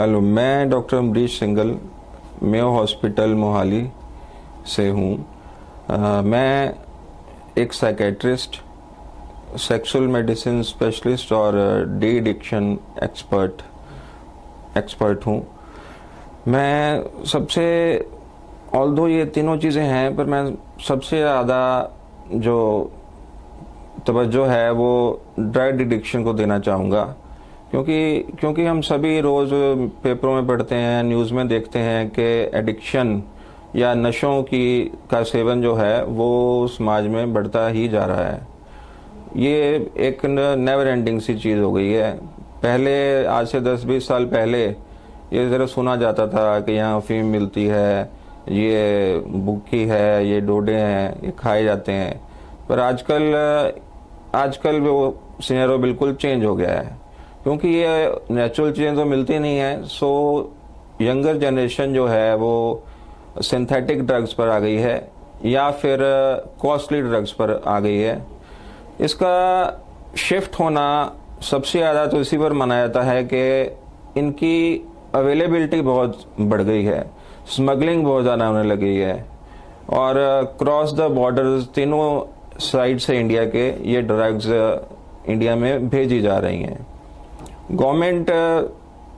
Hello, मैं doctor Amrish single Mayo hospital Mohali से हूँ। मैं एक साइकेट्रिस्ट, सेक्सुअल मेडिसिन स्पेशलिस्ट और डी एडिक्शन एक्सपर्ट हूँ। मैं सबसे ऑल्दो ये तीनों चीज़ें हैं, पर मैं सबसे ज़्यादा जो तवज्जो है वो ड्रग एडिक्शन को देना चाहूँगा, क्योंकि हम सभी रोज़ पेपरों में पढ़ते हैं, न्यूज़ में देखते हैं कि एडिक्शन या नशों का सेवन जो है वो समाज में बढ़ता ही जा रहा है। ये एक नेवर एंडिंग सी चीज़ हो गई है। पहले, आज से 10-20 साल पहले ये ज़रा सुना जाता था कि यहाँ अफीम मिलती है, ये बुक्की है, ये डोडे हैं, ये खाए जाते हैं। पर आजकल वो सिनेरियो बिल्कुल चेंज हो गया है, क्योंकि ये नेचुरल चीज़ें तो मिलती नहीं है। सो यंगर जनरेशन जो है वो सिंथेटिक ड्रग्स पर आ गई है या फिर कॉस्टली ड्रग्स पर आ गई है। इसका शिफ्ट होना सबसे ज़्यादा तो इसी पर माना जाता है कि इनकी अवेलेबिलिटी बहुत बढ़ गई है, स्मगलिंग बहुत ज़्यादा होने लगी है और क्रॉस द बॉर्डर्स तीनों साइड से इंडिया के ये ड्रग्स इंडिया में भेजी जा रही हैं। गवर्नमेंट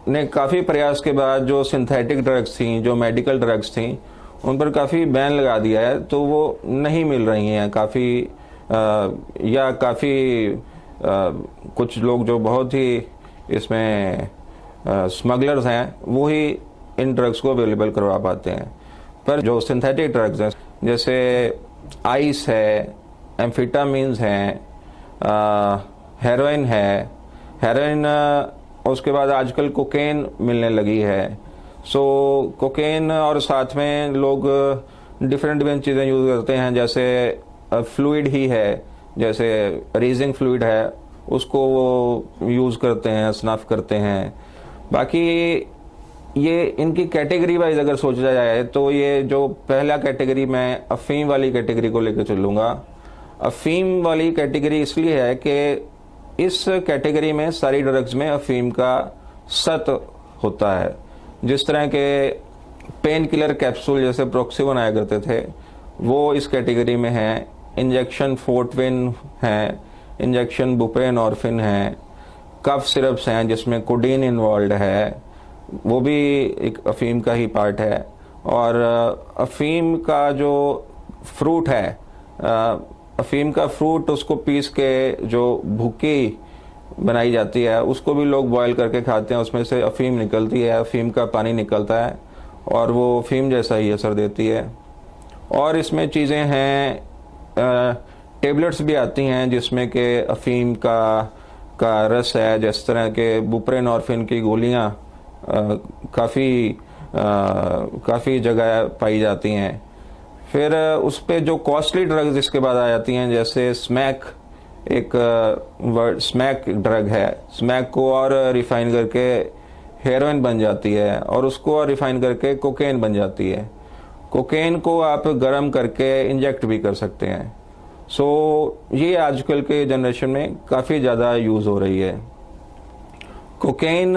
ने काफ़ी प्रयास के बाद जो सिंथेटिक ड्रग्स थी, जो मेडिकल ड्रग्स थी, उन पर काफ़ी बैन लगा दिया है, तो वो नहीं मिल रही हैं। कुछ लोग जो बहुत ही इसमें स्मगलर्स हैं वो ही इन ड्रग्स को अवेलेबल करवा पाते हैं। पर जो सिंथेटिक ड्रग्स हैं, जैसे आइस है, एम्फिटामिन्स हैं, हेरोइन, उसके बाद आजकल कोकेन मिलने लगी है। सो कोकेन और साथ में लोग डिफरेंट चीज़ें यूज़ करते हैं, जैसे फ्लूइड ही है, जैसे रीजिंग फ्लूइड है, उसको वो यूज़ करते हैं, स्नफ करते हैं। बाकी ये इनकी कैटेगरी वाइज अगर सोचा जाए तो ये जो पहला कैटेगरी, मैं अफीम वाली कैटेगरी को लेकर चलूँगा। अफीम वाली कैटेगरी इसलिए है कि इस कैटेगरी में सारी ड्रग्स में अफीम का सत होता है। जिस तरह के पेन किलर कैप्सूल जैसे प्रोक्सी बनाया करते थे, वो इस कैटेगरी में है। इंजेक्शन फोर्टविन है, इंजेक्शन बुप्रेनॉर्फिन है, कफ सिरप्स हैं जिसमें कोडीन इन्वॉल्व है, वो भी एक अफीम का ही पार्ट है। और अफीम का जो फ्रूट है, अफीम का फ्रूट, उसको पीस के जो भुक्की बनाई जाती है उसको भी लोग बॉयल करके खाते हैं। उसमें से अफीम निकलती है, अफीम का पानी निकलता है और वो अफीम जैसा ही असर देती है। और इसमें चीज़ें हैं, टेबलेट्स भी आती हैं जिसमें कि अफीम का रस है। जिस तरह के बुप्रेनॉर्फिन की गोलियां काफ़ी जगह पाई जाती हैं। फिर उस पे जो कॉस्टली ड्रग्स इसके बाद आ जाती हैं, जैसे स्मैक, स्मैक ड्रग है। स्मैक को और रिफाइन करके हेरोइन बन जाती है और उसको और रिफाइन करके कोकेन बन जाती है। कोकेन को आप गर्म करके इंजेक्ट भी कर सकते हैं। सो ये आजकल के जनरेशन में काफ़ी ज़्यादा यूज़ हो रही है। कोकेन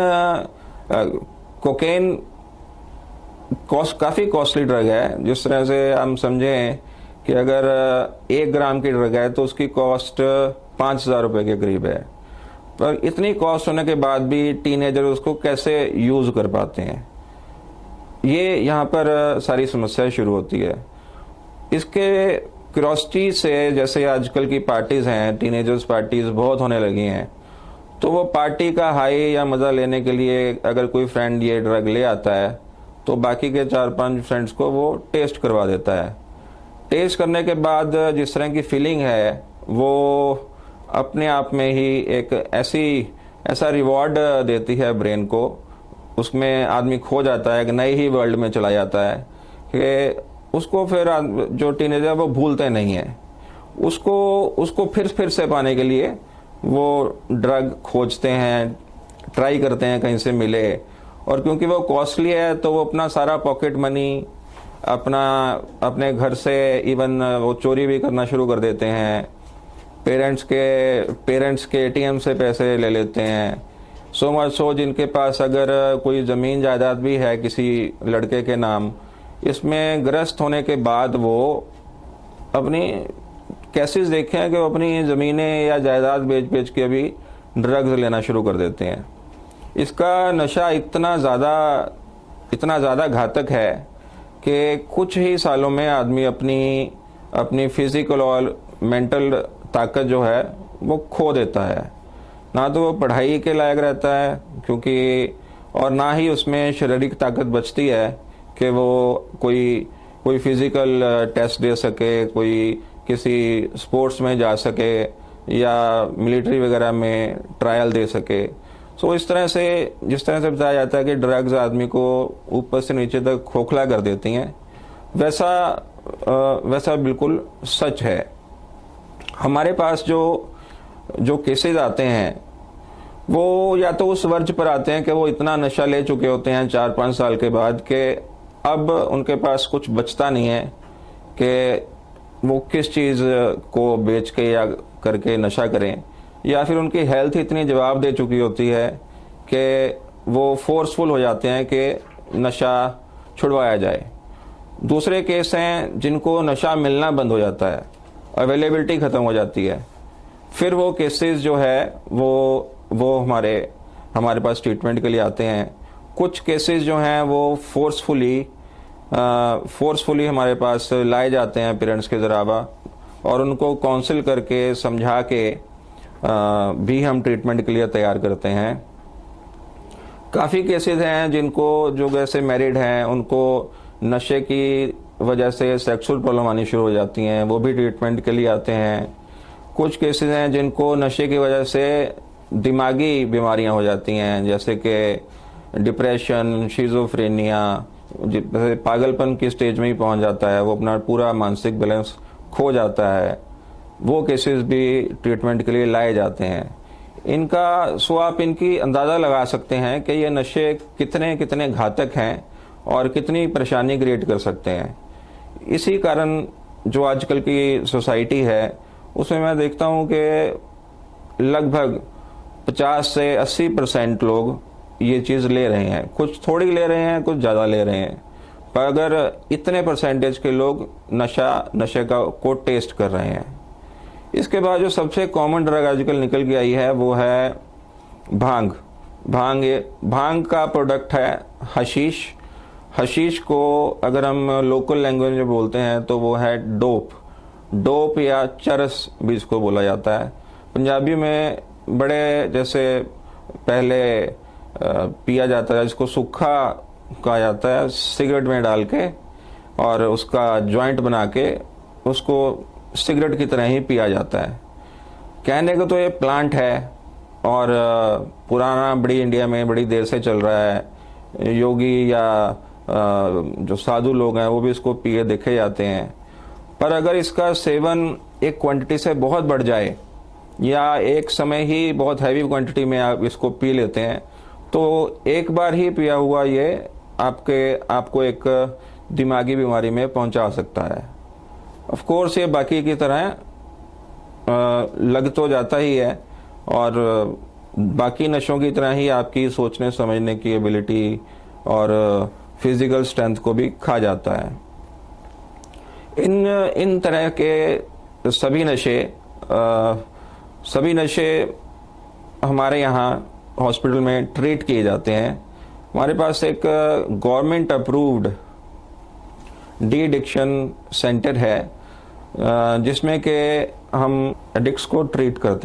काफ़ी कॉस्टली ड्रग है। जिस तरह से हम समझें कि अगर 1 ग्राम की ड्रग है तो उसकी कॉस्ट 5,000 रुपये के करीब है। पर इतनी कॉस्ट होने के बाद भी टीनेजर उसको कैसे यूज़ कर पाते हैं, ये यहाँ पर सारी समस्या शुरू होती है। इसके क्यूरोसिटी से, जैसे आजकल की पार्टीज़ हैं, टीनेजर्स पार्टीज़ बहुत होने लगी हैं, तो वो पार्टी का हाई या मज़ा लेने के लिए अगर कोई फ्रेंड ये ड्रग ले आता है तो बाकी के 4-5 फ्रेंड्स को वो टेस्ट करवा देता है। टेस्ट करने के बाद जिस तरह की फीलिंग है वो अपने आप में ही एक ऐसा रिवॉर्ड देती है ब्रेन को। उसमें आदमी खो जाता है, एक नए ही वर्ल्ड में चला जाता है कि उसको फिर जो टीनेजर वो भूलते नहीं है। उसको फिर से पाने के लिए वो ड्रग खोजते हैं, ट्राई करते हैं कहीं से मिले। और क्योंकि वो कॉस्टली है तो वो अपना सारा पॉकेट मनी अपने घर से इवन वो चोरी भी करना शुरू कर देते हैं। पेरेंट्स के एटीएम से पैसे ले लेते हैं। सो मच सो जिनके पास अगर कोई ज़मीन जायदाद भी है किसी लड़के के नाम, इसमें ग्रस्त होने के बाद वो अपनी केसेस देखे हैं कि वो अपनी ज़मीनें या जायदाद बेच बेच के अभी ड्रग्स लेना शुरू कर देते हैं। इसका नशा इतना ज़्यादा घातक है कि कुछ ही सालों में आदमी अपनी फिजिकल और मेंटल ताकत जो है वो खो देता है। ना तो वो पढ़ाई के लायक रहता है क्योंकि, और ना ही उसमें शारीरिक ताकत बचती है कि वो कोई फिजिकल टेस्ट दे सके, कोई किसी स्पोर्ट्स में जा सके या मिलिट्री वगैरह में ट्रायल दे सके। सो इस तरह से, जिस तरह से बताया जाता है कि ड्रग्स आदमी को ऊपर से नीचे तक खोखला कर देती हैं, वैसा बिल्कुल सच है। हमारे पास जो केसेस आते हैं वो या तो उस वर्ज पर आते हैं कि वो इतना नशा ले चुके होते हैं 4-5 साल के बाद कि अब उनके पास कुछ बचता नहीं है कि वो किस चीज़ को बेच के या करके नशा करें, या फिर उनकी हेल्थ इतनी जवाब दे चुकी होती है कि वो फोर्सफुल हो जाते हैं कि नशा छुड़वाया जाए। दूसरे केस हैं जिनको नशा मिलना बंद हो जाता है, अवेलेबिलिटी ख़त्म हो जाती है। फिर वो केसेस जो है वो हमारे पास ट्रीटमेंट के लिए आते हैं। कुछ केसेस जो हैं वो फोर्सफुली हमारे पास लाए जाते हैं पेरेंट्स के ज़रावा, और उनको काउंसिल करके समझा के भी हम ट्रीटमेंट के लिए तैयार करते हैं। काफ़ी केसेस हैं जो वैसे मैरिड हैं, उनको नशे की वजह से सेक्सुअल प्रॉब्लम आनी शुरू हो जाती हैं, वो भी ट्रीटमेंट के लिए आते हैं। कुछ केसेस हैं जिनको नशे की वजह से दिमागी बीमारियां हो जाती हैं, जैसे कि डिप्रेशन, शिज़ोफ्रेनिया, जैसे पागलपन की स्टेज में ही पहुंच जाता है, वो अपना पूरा मानसिक बैलेंस खो जाता है। वो केसेस भी ट्रीटमेंट के लिए लाए जाते हैं। आप इनकी अंदाज़ा लगा सकते हैं कि ये नशे कितने घातक हैं और कितनी परेशानी क्रिएट कर सकते हैं। इसी कारण जो आजकल की सोसाइटी है उसमें मैं देखता हूँ कि लगभग 50 से 80% लोग ये चीज़ ले रहे हैं। कुछ थोड़ी ले रहे हैं, कुछ ज़्यादा ले रहे हैं, पर अगर इतने परसेंटेज के लोग नशे को टेस्ट कर रहे हैं। इसके बाद जो सबसे कॉमन ड्रग आजकल निकल के आई है वो है भांग। भांग का प्रोडक्ट है हशीश को अगर हम लोकल लैंग्वेज में बोलते हैं तो वो है डोप या चरस भी इसको बोला जाता है। पंजाबी में बड़े जैसे पहले पिया जाता है, इसको सूखा कहा जाता है, सिगरेट में डाल के और उसका जॉइंट बना के उसको सिगरेट की तरह ही पिया जाता है। कहने को तो ये प्लांट है और पुराना इंडिया में बड़ी देर से चल रहा है। योगी या जो साधु लोग हैं वो भी इसको पिए देखे जाते हैं। पर अगर इसका सेवन एक क्वांटिटी से बहुत बढ़ जाए या एक समय ही बहुत हैवी क्वांटिटी में आप इसको पी लेते हैं तो एक बार ही पिया हुआ ये आपको एक दिमागी बीमारी में पहुंचा सकता है। ऑफ कोर्स ये बाकी की तरह लग तो जाता ही है और बाकी नशों की तरह ही आपकी सोचने समझने की एबिलिटी और फिजिकल स्ट्रेंथ को भी खा जाता है। इन तरह के सभी नशे हमारे यहाँ हॉस्पिटल में ट्रीट किए जाते हैं। हमारे पास एक government approved de addiction centre है जिसमें कि हम एडिक्ट्स को ट्रीट करते हैं।